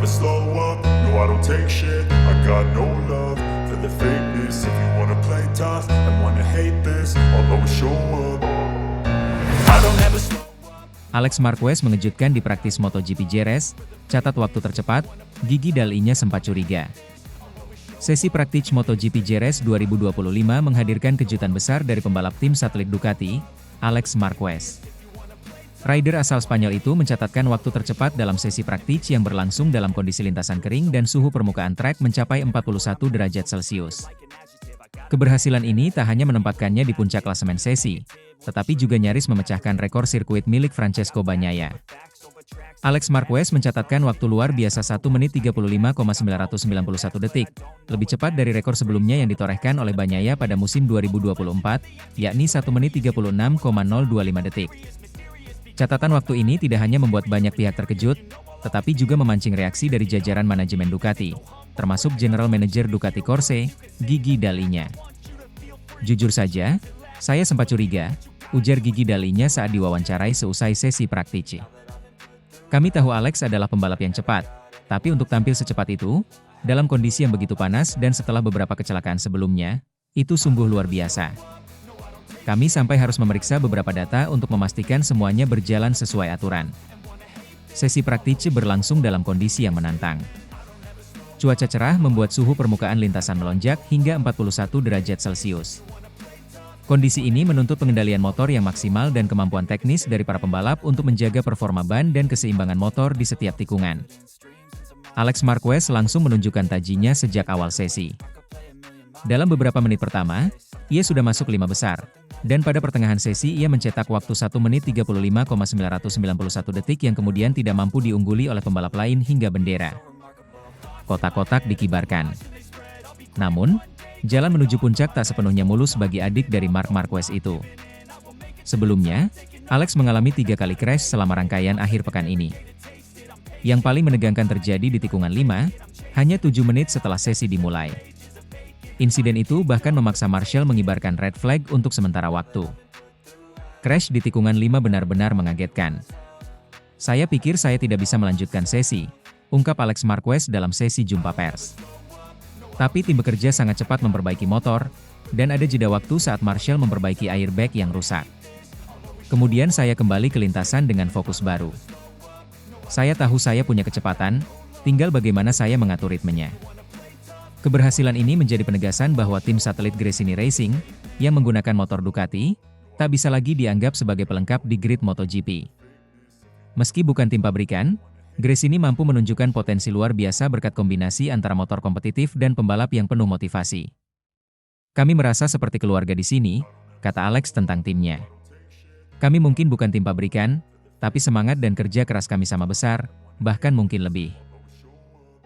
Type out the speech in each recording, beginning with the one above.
slow up, no I don't take shit. I got no love for the fakeness. If you wanna play tough and wanna hate this, I'll always show up. I don't ever slow. Alex Marquez mengejutkan di praktis MotoGP Jerez, catat waktu tercepat, gigi dalinya sempat curiga. Sesi praktis MotoGP Jerez 2025 menghadirkan kejutan besar dari pembalap tim satelit Ducati, Alex Marquez. Rider asal Spanyol itu mencatatkan waktu tercepat dalam sesi praktis yang berlangsung dalam kondisi lintasan kering dan suhu permukaan trek mencapai 41 derajat Celcius. Keberhasilan ini tak hanya menempatkannya di puncak klasemen sesi, tetapi juga nyaris memecahkan rekor sirkuit milik Francesco Bagnaia. Alex Marquez mencatatkan waktu luar biasa 1 menit 35,991 detik, lebih cepat dari rekor sebelumnya yang ditorehkan oleh Bagnaia pada musim 2024, yakni 1 menit 36,025 detik. Catatan waktu ini tidak hanya membuat banyak pihak terkejut, tetapi juga memancing reaksi dari jajaran manajemen Ducati, termasuk General Manager Ducati Corse, Gigi Dalinya. Jujur saja, saya sempat curiga, ujar Gigi Dalinya saat diwawancarai seusai sesi praktis. Kami tahu Alex adalah pembalap yang cepat, tapi untuk tampil secepat itu, dalam kondisi yang begitu panas dan setelah beberapa kecelakaan sebelumnya, itu sungguh luar biasa. Kami sampai harus memeriksa beberapa data untuk memastikan semuanya berjalan sesuai aturan. Sesi praktis berlangsung dalam kondisi yang menantang. Cuaca cerah membuat suhu permukaan lintasan melonjak hingga 41 derajat Celcius. Kondisi ini menuntut pengendalian motor yang maksimal dan kemampuan teknis dari para pembalap untuk menjaga performa ban dan keseimbangan motor di setiap tikungan. Alex Marquez langsung menunjukkan tajinya sejak awal sesi. Dalam beberapa menit pertama, ia sudah masuk 5 besar, dan pada pertengahan sesi ia mencetak waktu 1 menit 35,991 detik yang kemudian tidak mampu diungguli oleh pembalap lain hingga bendera. Kotak-kotak dikibarkan. Namun, jalan menuju puncak tak sepenuhnya mulus bagi adik dari Marc Marquez itu. Sebelumnya, Alex mengalami 3 kali crash selama rangkaian akhir pekan ini. Yang paling menegangkan terjadi di tikungan 5, hanya 7 menit setelah sesi dimulai. Insiden itu bahkan memaksa Marshall mengibarkan red flag untuk sementara waktu. Crash di tikungan 5 benar-benar mengagetkan. Saya pikir saya tidak bisa melanjutkan sesi, ungkap Alex Marquez dalam sesi jumpa pers. Tapi tim bekerja sangat cepat memperbaiki motor, dan ada jeda waktu saat Marshall memperbaiki airbag yang rusak. Kemudian saya kembali ke lintasan dengan fokus baru. Saya tahu saya punya kecepatan, tinggal bagaimana saya mengatur ritmenya. Keberhasilan ini menjadi penegasan bahwa tim satelit Gresini Racing, yang menggunakan motor Ducati, tak bisa lagi dianggap sebagai pelengkap di grid MotoGP. Meski bukan tim pabrikan, Gresini mampu menunjukkan potensi luar biasa berkat kombinasi antara motor kompetitif dan pembalap yang penuh motivasi. Kami merasa seperti keluarga di sini, kata Alex tentang timnya. Kami mungkin bukan tim pabrikan, tapi semangat dan kerja keras kami sama besar, bahkan mungkin lebih.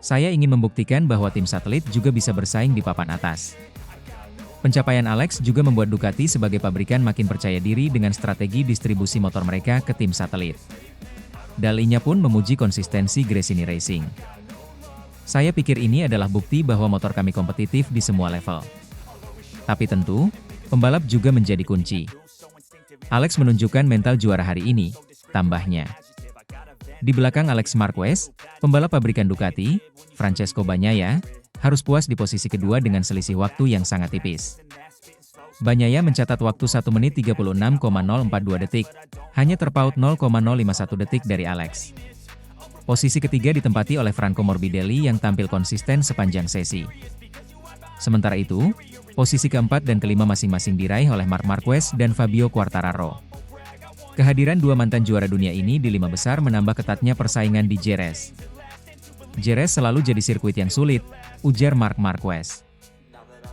Saya ingin membuktikan bahwa tim satelit juga bisa bersaing di papan atas. Pencapaian Alex juga membuat Ducati sebagai pabrikan makin percaya diri dengan strategi distribusi motor mereka ke tim satelit. Dalinya pun memuji konsistensi Gresini Racing. Saya pikir ini adalah bukti bahwa motor kami kompetitif di semua level. Tapi tentu, pembalap juga menjadi kunci. Alex menunjukkan mental juara hari ini, tambahnya. Di belakang Alex Marquez, pembalap pabrikan Ducati, Francesco Bagnaia, harus puas di posisi kedua dengan selisih waktu yang sangat tipis. Bagnaia mencatat waktu 1 menit 36,042 detik, hanya terpaut 0,051 detik dari Alex. Posisi ketiga ditempati oleh Franco Morbidelli yang tampil konsisten sepanjang sesi. Sementara itu, posisi keempat dan kelima masing-masing diraih oleh Marc Marquez dan Fabio Quartararo. Kehadiran dua mantan juara dunia ini di 5 besar menambah ketatnya persaingan di Jerez. Jerez selalu jadi sirkuit yang sulit, ujar Marc Marquez.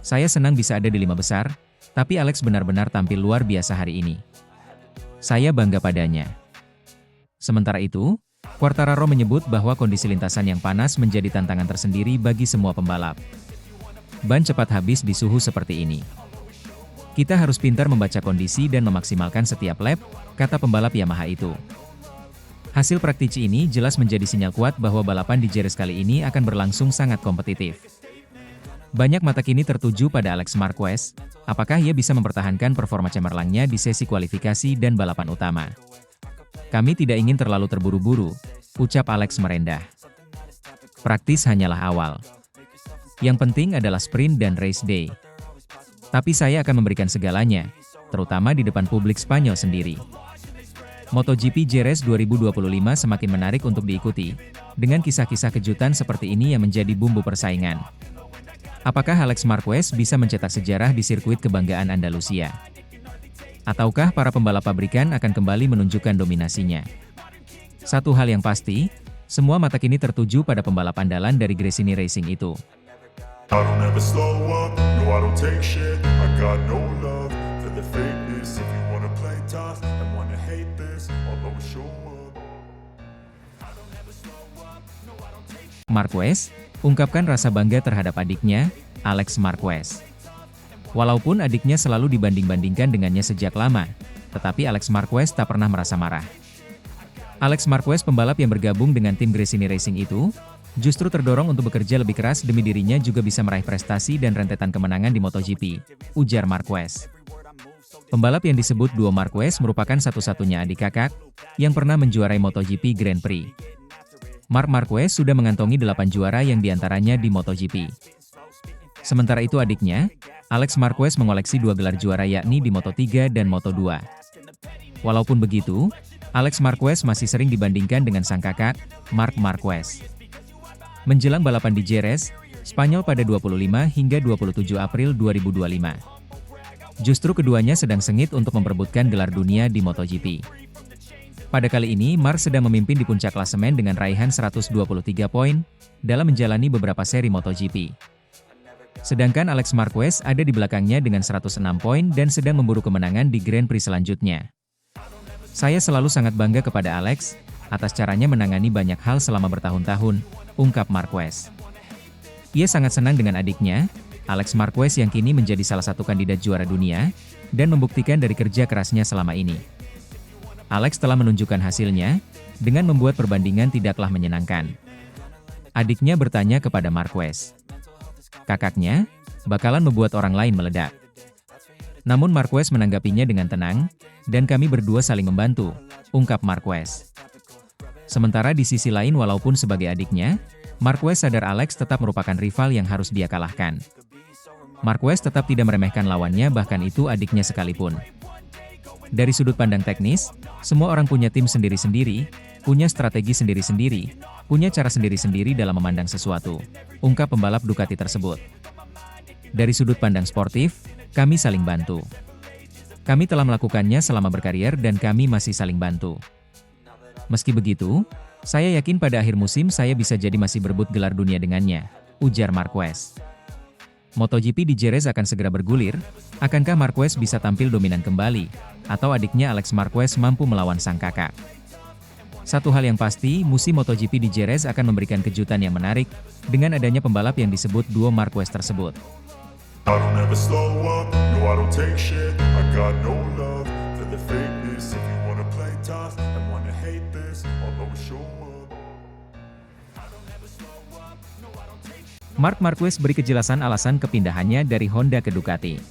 Saya senang bisa ada di 5 besar, tapi Alex benar-benar tampil luar biasa hari ini. Saya bangga padanya. Sementara itu, Quartararo menyebut bahwa kondisi lintasan yang panas menjadi tantangan tersendiri bagi semua pembalap. Ban cepat habis di suhu seperti ini. Kita harus pintar membaca kondisi dan memaksimalkan setiap lap, kata pembalap Yamaha itu. Hasil praktisi ini jelas menjadi sinyal kuat bahwa balapan di Jerez kali ini akan berlangsung sangat kompetitif. Banyak mata kini tertuju pada Alex Marquez, apakah ia bisa mempertahankan performa cemerlangnya di sesi kualifikasi dan balapan utama. Kami tidak ingin terlalu terburu-buru, ucap Alex merendah. Praktis hanyalah awal. Yang penting adalah sprint dan race day. Tapi saya akan memberikan segalanya, terutama di depan publik Spanyol sendiri. MotoGP Jerez 2025 semakin menarik untuk diikuti, dengan kisah-kisah kejutan seperti ini yang menjadi bumbu persaingan. Apakah Alex Marquez bisa mencetak sejarah di sirkuit kebanggaan Andalusia? Ataukah para pembalap pabrikan akan kembali menunjukkan dominasinya? Satu hal yang pasti, semua mata kini tertuju pada pembalap andalan dari Gresini Racing itu. I don't ever slow up, no I don't take shit. I got no love for the fakeness. If you wanna play tough and wanna hate this, I'll always show up. Marquez ungkapkan rasa bangga terhadap adiknya, Alex Marquez. Walaupun adiknya selalu dibanding-bandingkan dengannya sejak lama, tetapi Alex Marquez tak pernah merasa marah. Alex Marquez, pembalap yang bergabung dengan tim Gresini Racing itu, justru terdorong untuk bekerja lebih keras demi dirinya juga bisa meraih prestasi dan rentetan kemenangan di MotoGP, ujar Marquez. Pembalap yang disebut duo Marquez merupakan satu-satunya adik kakak yang pernah menjuarai MotoGP Grand Prix. Marc Marquez sudah mengantongi 8 juara yang diantaranya di MotoGP. Sementara itu adiknya, Alex Marquez mengoleksi 2 gelar juara yakni di Moto3 dan Moto2. Walaupun begitu, Alex Marquez masih sering dibandingkan dengan sang kakak, Marc Marquez. Menjelang balapan di Jerez, Spanyol pada 25 hingga 27 April 2025. Justru keduanya sedang sengit untuk memperebutkan gelar dunia di MotoGP. Pada kali ini, Marc sedang memimpin di puncak klasemen dengan raihan 123 poin dalam menjalani beberapa seri MotoGP. Sedangkan Alex Marquez ada di belakangnya dengan 106 poin dan sedang memburu kemenangan di Grand Prix selanjutnya. Saya selalu sangat bangga kepada Alex, atas caranya menangani banyak hal selama bertahun-tahun, ungkap Marquez. Ia sangat senang dengan adiknya, Alex Marquez yang kini menjadi salah satu kandidat juara dunia, dan membuktikan dari kerja kerasnya selama ini. Alex telah menunjukkan hasilnya, dengan membuat perbandingan tidaklah menyenangkan. Adiknya bertanya kepada Marquez. Kakaknya, bakalan membuat orang lain meledak. Namun Marquez menanggapinya dengan tenang, dan kami berdua saling membantu, ungkap Marquez. Sementara di sisi lain walaupun sebagai adiknya, Marquez sadar Alex tetap merupakan rival yang harus dia kalahkan. Marquez tetap tidak meremehkan lawannya bahkan itu adiknya sekalipun. Dari sudut pandang teknis, semua orang punya tim sendiri-sendiri, punya strategi sendiri-sendiri, punya cara sendiri-sendiri dalam memandang sesuatu, ungkap pembalap Ducati tersebut. Dari sudut pandang sportif, kami saling bantu. Kami telah melakukannya selama berkarier dan kami masih saling bantu. Meski begitu, saya yakin pada akhir musim saya bisa jadi masih berebut gelar dunia dengannya, ujar Marquez. MotoGP di Jerez akan segera bergulir, akankah Marquez bisa tampil dominan kembali, atau adiknya Alex Marquez mampu melawan sang kakak? Satu hal yang pasti, musim MotoGP di Jerez akan memberikan kejutan yang menarik, dengan adanya pembalap yang disebut duo Marquez tersebut. I don't ever slow up, no I don't take shit. I got no love for the fakeness. If you wanna play tough and wanna hate this, I'll always show up. Marc Marquez beri kejelasan alasan kepindahannya dari Honda ke Ducati.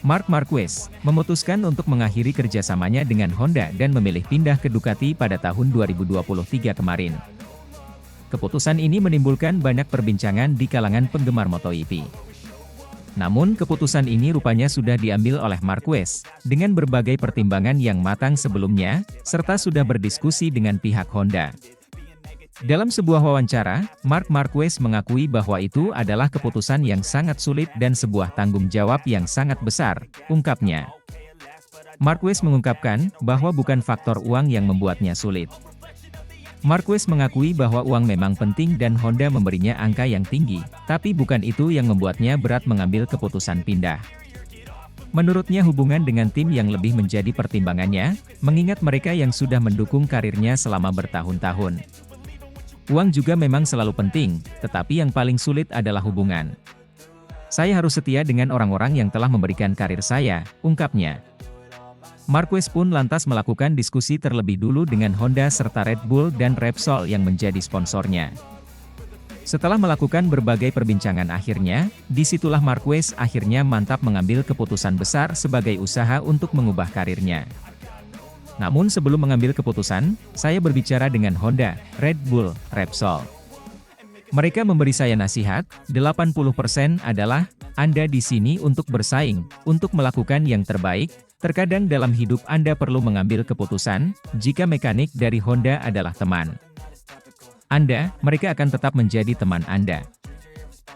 Marc Marquez memutuskan untuk mengakhiri kerjasamanya dengan Honda dan memilih pindah ke Ducati pada tahun 2023 kemarin. Keputusan ini menimbulkan banyak perbincangan di kalangan penggemar MotoGP. Namun keputusan ini rupanya sudah diambil oleh Marquez, dengan berbagai pertimbangan yang matang sebelumnya, serta sudah berdiskusi dengan pihak Honda. Dalam sebuah wawancara, Marc Marquez mengakui bahwa itu adalah keputusan yang sangat sulit dan sebuah tanggung jawab yang sangat besar, ungkapnya. Marquez mengungkapkan bahwa bukan faktor uang yang membuatnya sulit. Marquez mengakui bahwa uang memang penting dan Honda memberinya angka yang tinggi, tapi bukan itu yang membuatnya berat mengambil keputusan pindah. Menurutnya hubungan dengan tim yang lebih menjadi pertimbangannya, mengingat mereka yang sudah mendukung karirnya selama bertahun-tahun. Uang juga memang selalu penting, tetapi yang paling sulit adalah hubungan. Saya harus setia dengan orang-orang yang telah memberikan karir saya, ungkapnya. Marquez pun lantas melakukan diskusi terlebih dulu dengan Honda serta Red Bull dan Repsol yang menjadi sponsornya. Setelah melakukan berbagai perbincangan akhirnya, disitulah Marquez akhirnya mantap mengambil keputusan besar sebagai usaha untuk mengubah karirnya. Namun sebelum mengambil keputusan, saya berbicara dengan Honda, Red Bull, Repsol. Mereka memberi saya nasihat, 80% adalah, Anda di sini untuk bersaing, untuk melakukan yang terbaik. Terkadang dalam hidup Anda perlu mengambil keputusan, jika mekanik dari Honda adalah teman Anda, mereka akan tetap menjadi teman Anda.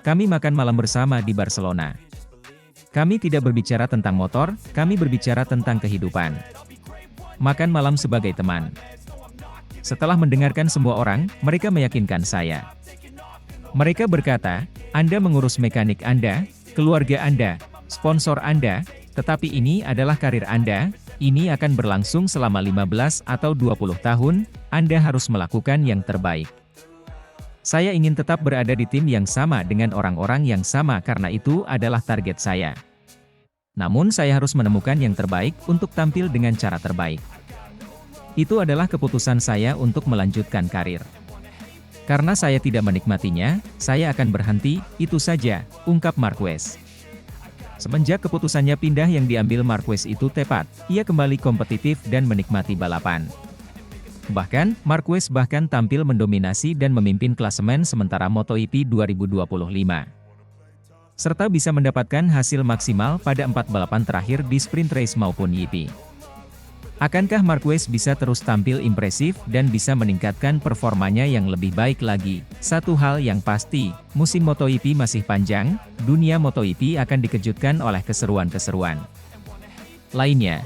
Kami makan malam bersama di Barcelona. Kami tidak berbicara tentang motor, kami berbicara tentang kehidupan. Makan malam sebagai teman. Setelah mendengarkan semua orang, mereka meyakinkan saya. Mereka berkata, Anda mengurus mekanik Anda, keluarga Anda, sponsor Anda, tetapi ini adalah karir Anda, ini akan berlangsung selama 15 atau 20 tahun, Anda harus melakukan yang terbaik. Saya ingin tetap berada di tim yang sama dengan orang-orang yang sama karena itu adalah target saya. Namun saya harus menemukan yang terbaik untuk tampil dengan cara terbaik. Itu adalah keputusan saya untuk melanjutkan karir. Karena saya tidak menikmatinya, saya akan berhenti, itu saja, ungkap Marquez. Semenjak keputusannya pindah yang diambil Marquez itu tepat, ia kembali kompetitif dan menikmati balapan. Bahkan, Marquez bahkan tampil mendominasi dan memimpin klasemen sementara MotoGP 2025. Serta bisa mendapatkan hasil maksimal pada 4 balapan terakhir di sprint race maupun GP. Akankah Marquez bisa terus tampil impresif dan bisa meningkatkan performanya yang lebih baik lagi? Satu hal yang pasti, musim MotoGP masih panjang, dunia MotoGP akan dikejutkan oleh keseruan-keseruan lainnya.